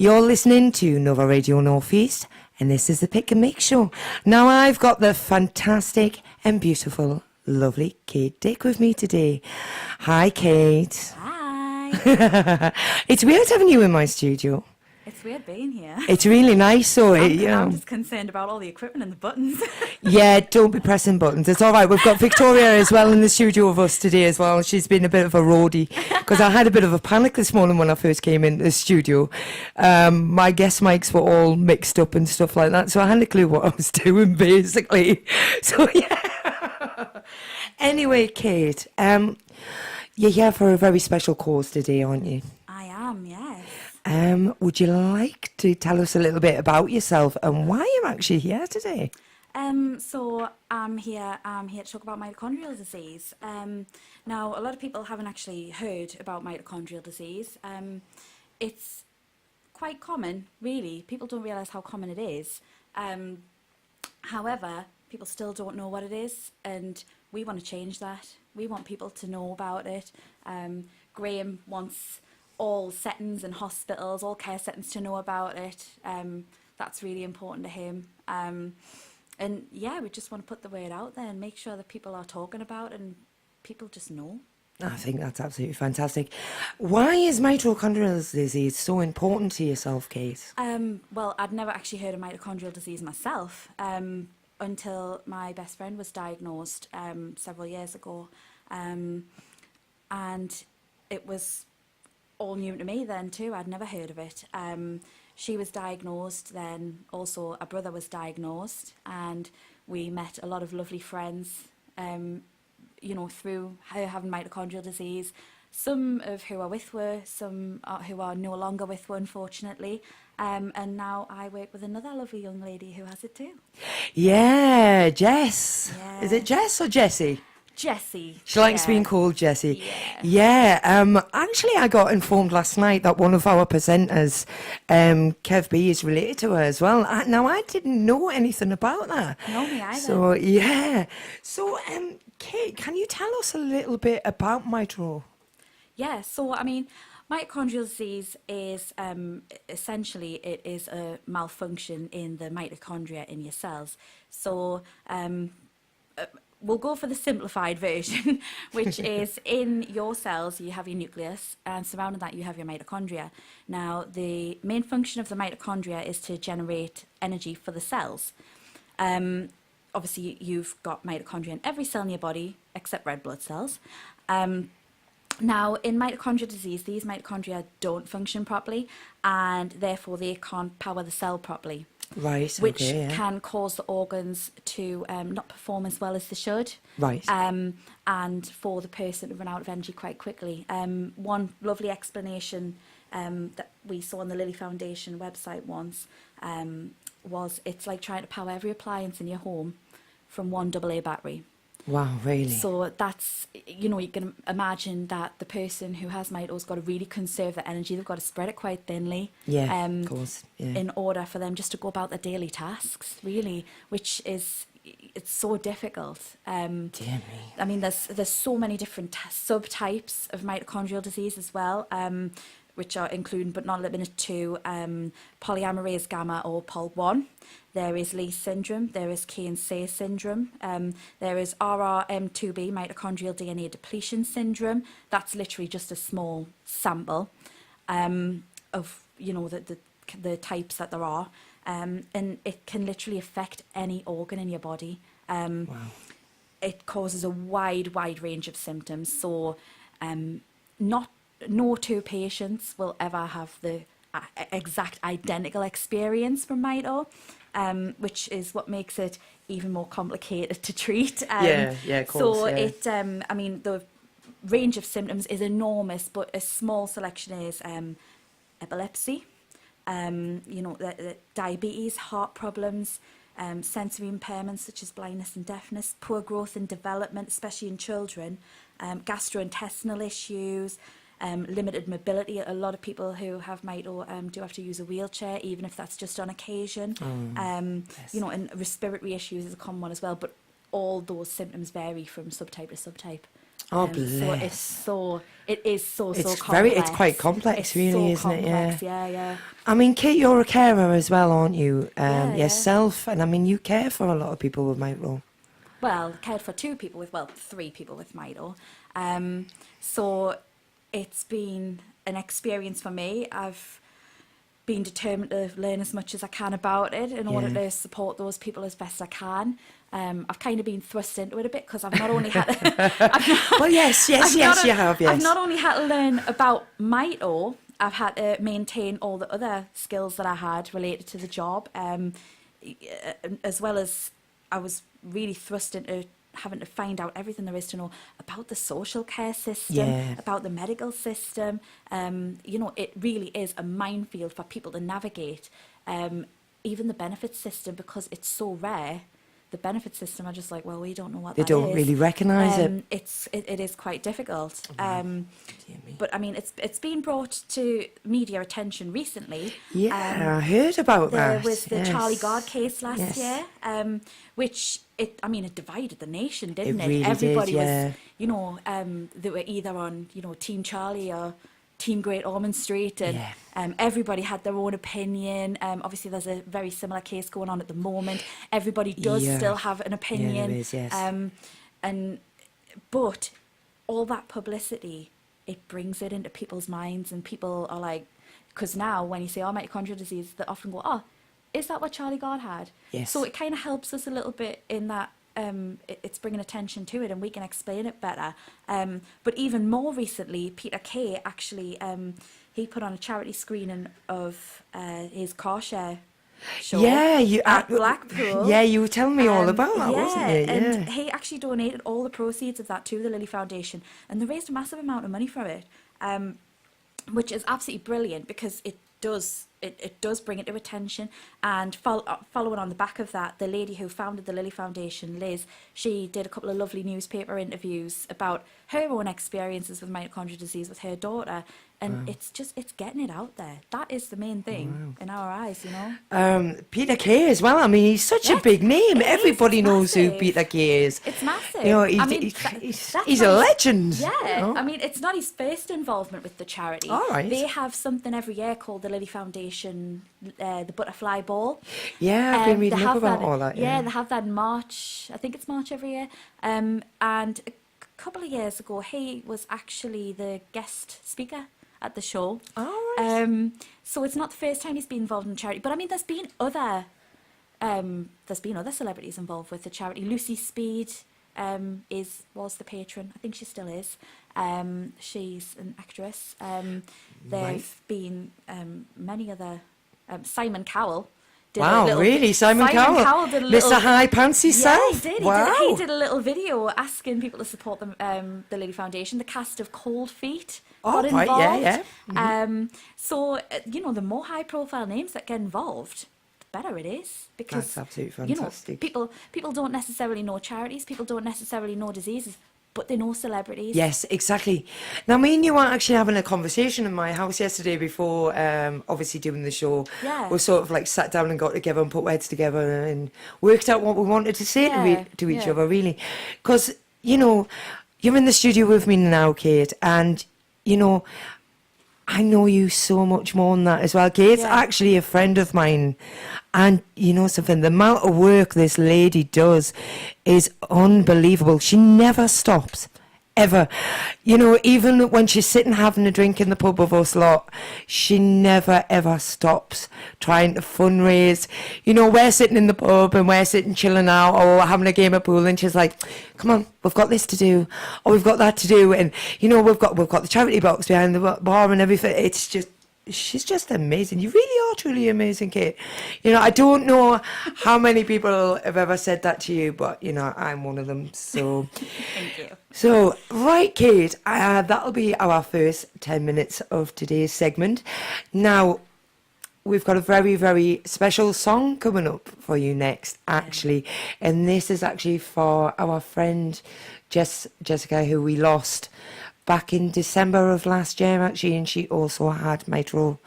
You're listening to Nova Radio Northeast, and this is the Pick and Mix Show. Now, I've got the fantastic and beautiful, lovely Kate Dick with me today. Hi, Kate. Hi. It's weird having you in my studio. It's weird being here. It's really nice, so I'm just concerned about all the equipment and the buttons. Yeah, don't be pressing buttons. It's all right. We've got Victoria as well in the studio with us today as well. She's been a bit of a roadie because I had a bit of a panic this morning when I first came into the studio. My guest mics were all mixed up and stuff like that, so I hadn't a clue what I was doing, basically. So, yeah. Anyway, Kate, you're here for a very special cause today, aren't you? I am, yes. Would you like to tell us a little bit about yourself and why you're actually here today? So I'm here to talk about mitochondrial disease. Now, a lot of people haven't actually heard about mitochondrial disease. It's quite common, really. People don't realise how common it is. However, people still don't know what it is, and we want to change that. We want people to know about it. Graham wants all settings and hospitals, all care settings to know about it. That's really important to him. And yeah, we just want to put the word out there and make sure that people are talking about it and people just know. I think that's absolutely fantastic. Why is mitochondrial disease so important to yourself, Kate? Well, I'd never actually heard of mitochondrial disease myself until my best friend was diagnosed several years ago. And it was all new to me then too. I'd never heard of it. She was diagnosed, then also a brother was diagnosed, and we met a lot of lovely friends, through her having mitochondrial disease. Some of who are with her, some who are no longer with her, unfortunately. And now I work with another lovely young lady who has it too. Yeah, Jess. Yeah. Is it Jess or Jessie? Jessie. She likes being called Jessie. Yeah. Actually, I got informed last night that one of our presenters, Kev B, is related to her as well. Now, I didn't know anything about that. No, me either. So, yeah. So, Kate, can you tell us a little bit about mitro? Yeah, so, I mean, mitochondrial disease is essentially it is a malfunction in the mitochondria in your cells. So, we'll go for the simplified version, which is in your cells, you have your nucleus, and surrounding that, you have your mitochondria. Now, the main function of the mitochondria is to generate energy for the cells. Obviously, you've got mitochondria in every cell in your body, except red blood cells. Now, in mitochondrial disease, these mitochondria don't function properly, and therefore they can't power the cell properly. Right, which okay, yeah. can cause the organs to not perform as well as they should. Right. And for the person to run out of energy quite quickly. One lovely explanation that we saw on the Lilly Foundation website once was it's like trying to power every appliance in your home from one AA battery. Wow, really? So that's, you can imagine that the person who has mito's got to really conserve their energy. They've got to spread it quite thinly. Yeah, of course. Yeah. In order for them just to go about their daily tasks, really, which is, it's so difficult. Dear me. I mean, there's so many different subtypes of mitochondrial disease as well, which are including but not limited to polymerase gamma or POL1. There is Leigh syndrome, there is Kearns-Sayre syndrome, there is RRM2B, mitochondrial DNA depletion syndrome. That's literally just a small sample of, the types that there are. And it can literally affect any organ in your body. Wow. It causes a wide range of symptoms. So no two patients will ever have the exact identical experience from mito, which is what makes it even more complicated to treat. Yeah, of course. So yeah. the range of symptoms is enormous, but a small selection is epilepsy, the diabetes, heart problems, sensory impairments such as blindness and deafness, poor growth and development, especially in children, gastrointestinal issues, limited mobility. A lot of people who have mito do have to use a wheelchair, even if that's just on occasion. Yes. And respiratory issues is a common one as well, but all those symptoms vary from subtype to subtype. Oh, So bless. it is so It's complex. it's quite complex, It's really, so isn't it? complex. Yeah. Yeah. I mean, Kate, you're a carer as well, aren't you? Yeah. Yourself, and I mean, you care for a lot of people with mitral. Well, cared for three people with Mito. So it's been an experience for me. I've been determined to learn as much as I can about it in order Yeah. to support those people as best I can. I've kind of been thrust into it a bit because I've not only had Well, yes, you have, I've yes. not only had to learn about Mito, I've had to maintain all the other skills that I had related to the job, as well as I was really thrust into having to find out everything there is to know about the social care system, Yeah. about the medical system. It really is a minefield for people to navigate. Even the benefits system, because it's so rare. The benefit system are just like, well, we don't know what They that is. don't really recognise it. It is quite difficult. Dear me. But I mean, it's been brought to media attention recently. Yeah, I heard about There that. was the yes. Charlie Gard case last Yes. year, which it divided the nation, didn't it? It really did, Everybody yeah. was, they were either on, Team Charlie or Team Great Ormond Street, and Yeah. everybody had their own opinion. Obviously, there's a very similar case going on at the moment. Everybody does Yeah. still have an opinion. Yeah, there is, yes. But all that publicity, it brings it into people's minds, and people are like, because now when you say, oh, mitochondrial disease, they often go, oh, is that what Charlie Gard had? Yes. So it kind of helps us a little bit in that it's bringing attention to it and we can explain it better. But even more recently, Peter Kay actually, he put on a charity screening of his car share show at Blackpool. Yeah, you were telling me all about that, wasn't you? Yeah. And he actually donated all the proceeds of that to the Lily Foundation, and they raised a massive amount of money for it, which is absolutely brilliant because it does bring it to attention. And following on the back of that, the lady who founded the Lily Foundation, Liz, she did a couple of lovely newspaper interviews about her own experiences with mitochondrial disease with her daughter. And it's getting it out there. That is the main thing in our eyes, Peter Kay as well. I mean, he's such a Yes, big name. it is. Everybody It's knows who massive. Peter Kay is. It's massive. You know, I mean, he's that's a not his- legend. Yeah, you know? I mean, it's not his first involvement with the charity. All right. They have something every year called the Lily Foundation, the Butterfly Ball. Yeah, I've been They reading up have about all that. Yeah, they have that in March. I think it's March every year. And a couple of years ago, he was actually the guest speaker at the show. All right. So it's not the first time he's been involved in charity, but I mean, there's been other celebrities involved with the charity. Lucy Speed was the patron. I think she still is. She's an actress. There've been many other. Simon Cowell. Wow, really? Simon Cowell? did a little, Mr. High Pants himself? Yeah, he did. Wow. He did a little video asking people to support the Lily Foundation. The cast of Cold Feet Oh, got right, involved. yeah, yeah. So, the more high-profile names that get involved, the better it is. Because, That's absolutely fantastic. People don't necessarily know charities. People don't necessarily know diseases, but they know celebrities. Yes, exactly. Now, me and you were actually having a conversation in my house yesterday before, obviously doing the show. Yeah. We sort of like sat down and got together and put heads together and worked out what we wanted to say to each other, really. Because, you're in the studio with me now, Kate, and, I know you so much more than that as well. Kate's actually a friend of mine. And you know something, the amount of work this lady does is unbelievable. She never stops, ever. Even when she's sitting having a drink in the pub with us lot, she never ever stops trying to fundraise. We're sitting in the pub and we're sitting chilling out or having a game of pool, and she's like, come on, we've got this to do, or we've got that to do, and we've got the charity box behind the bar and everything. It's just, she's just amazing. You really are truly amazing, Kate. I don't know how many people have ever said that to you, but I'm one of them. So Thank you. so, right, Kate, that'll be our first 10 minutes of today's segment. Now, we've got a very, very special song coming up for you next, actually. And this is actually for our friend Jessica, who we lost back in December of last year, actually, and she also had mitral.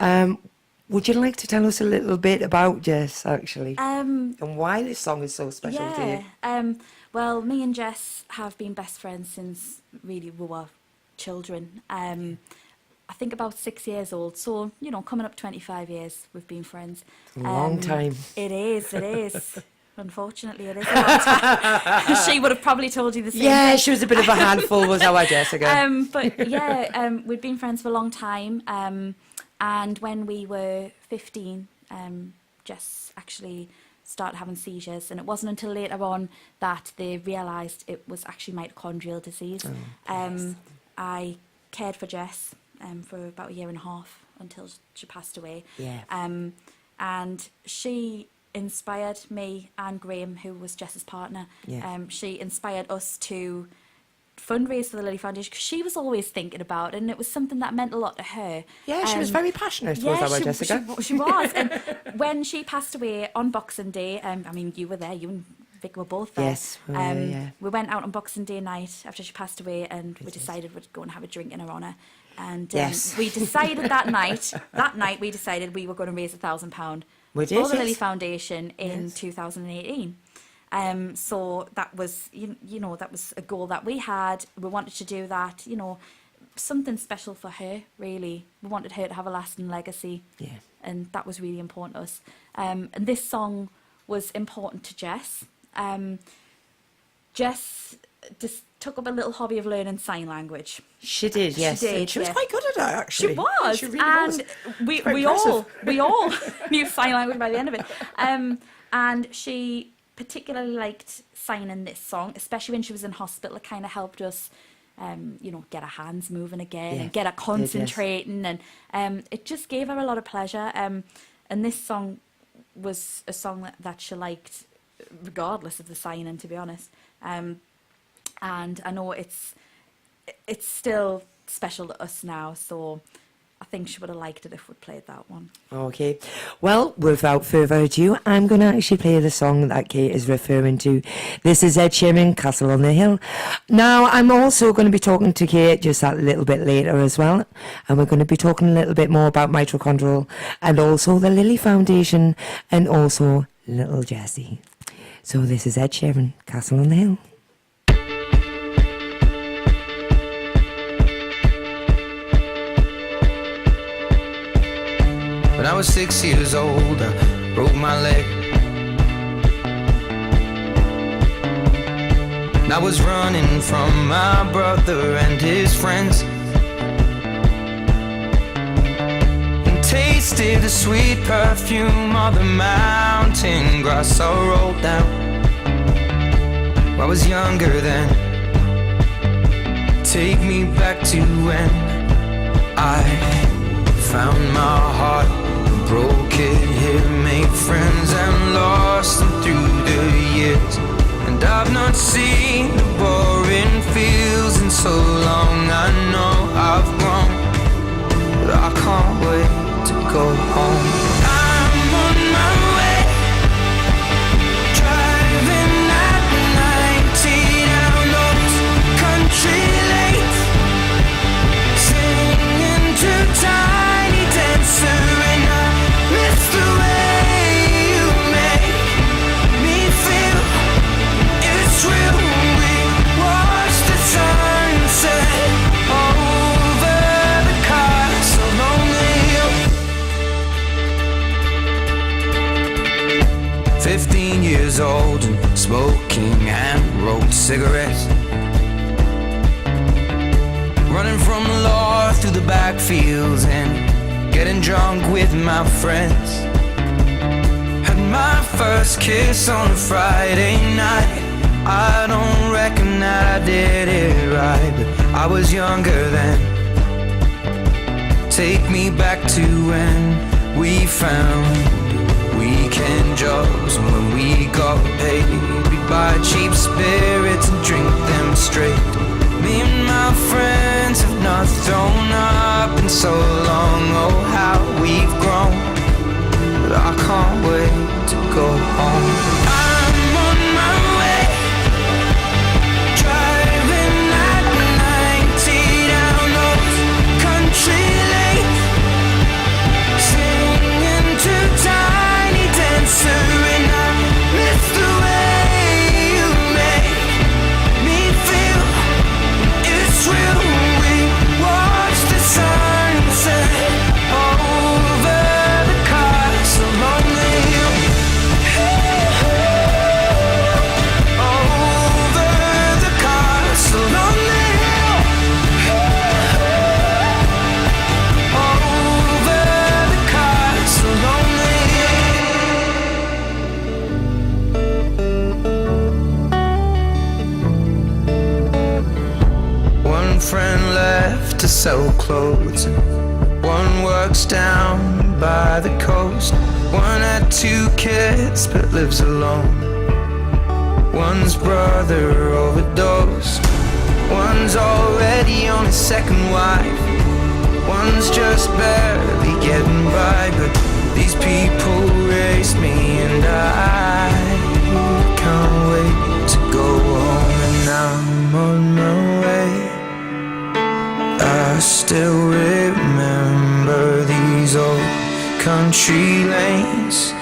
Would you like to tell us a little bit about Jess, actually, and why this song is so special to you? Well, me and Jess have been best friends since really we were children. I think about 6 years old. So, you know, coming up 25 years, we've been friends. Long time. It is. Unfortunately, it is a long time. She would have probably told you the same. Yeah, she was a bit of a handful, was our Jessica. But yeah, we'd been friends for a long time. And when we were 15, Jess actually started having seizures, and it wasn't until later on that they realised it was actually mitochondrial disease. I cared for Jess for about 1.5 years until she passed away. Yeah. And she inspired me and Graham, who was Jess's partner. Yeah. She inspired us to fundraise for the Lily Foundation because she was always thinking about it, and it was something that meant a lot to her. Yeah, she was very passionate, was our Jessica. She was. And when she passed away on Boxing Day, I mean, you were there, you and Vic were both there. Yes, we were, yeah. We went out on Boxing Day night after she passed away, and we decided we'd go and have a drink in her honour. And Yes. we decided that night we decided we were going to raise £1,000 We for did, the Lily yes. Foundation in Yes. 2018. So that was, you know, that was a goal that we had. We wanted to do that, you know, something special for her, really. We wanted her to have a lasting legacy. Yeah. And that was really important to us. And this song was important to Jess. Jess just took up a little hobby of learning sign language. She did, yes. did, And she was yeah. quite good at it, actually. She was, She really and was. we Quite we all impressive. knew sign language by the end of it. And she particularly liked signing this song, especially when she was in hospital. It kind of helped us, you know, get her hands moving again Yeah, and get her it did, yes. concentrating, and it just gave her a lot of pleasure. And this song was a song that she liked, regardless of the signing, to be honest. And I know it's still special to us now, so I think she would have liked it if we'd played that one. Okay. Well, without further ado, I'm going to actually play the song that Kate is referring to. This is Ed Sheeran, Castle on the Hill. Now, I'm also going to be talking to Kate just a little bit later as well. And we're going to be talking a little bit more about mitochondrial and also the Lily Foundation and also little Jessie. So this is Ed Sheeran, Castle on the Hill. When I was 6 years old, I broke my leg. And I was running from my brother and his friends, and tasted the sweet perfume of the mountain grass I rolled down. I was younger then. Take me back to when I found my heart, broke it here, made friends and lost them through the years. And I've not seen the boring fields in so long. I know I've grown, but I can't wait to go home. I'm on my way, driving at 90 down those country lanes, singing to Tiny Dancer, and I miss the way you make me feel. It's real. We watch the sunset over the castle on the hill. 15 years old and smoking hand-rolled cigarettes, running from the law through the backfields and getting drunk with my friends. Had my first kiss on a Friday night. I don't reckon that I did it right, but I was younger then. Take me back to when we found weekend jobs, and when we got paid, we'd buy cheap spirits and drink them straight. Me and my friends have not thrown up in so long. Oh, how we've grown, but I can't wait to go home. I'm on my way, driving at 90 down those country lanes, singing to Tiny Dancer, and I miss the way you make clothes. One works down by the coast. One had 2 kids but lives alone. One's brother overdosed. One's already on his 2nd wife. One's just barely getting by. But these people raised me, and I can't wait to go home. And I'm on my way. I still remember these old country lanes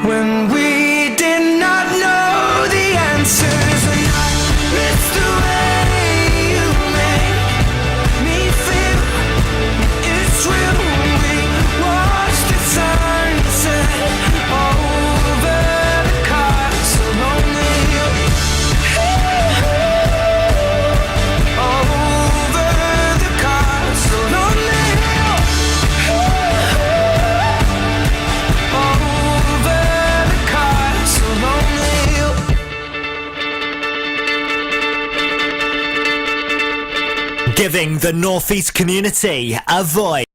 when we did not know the answers. And I miss the way you make me feel it's real. We watch the sunset over the castle on the hill. Over the castle on the hill. Over the castle on the hill. Giving the Northeast community a voice.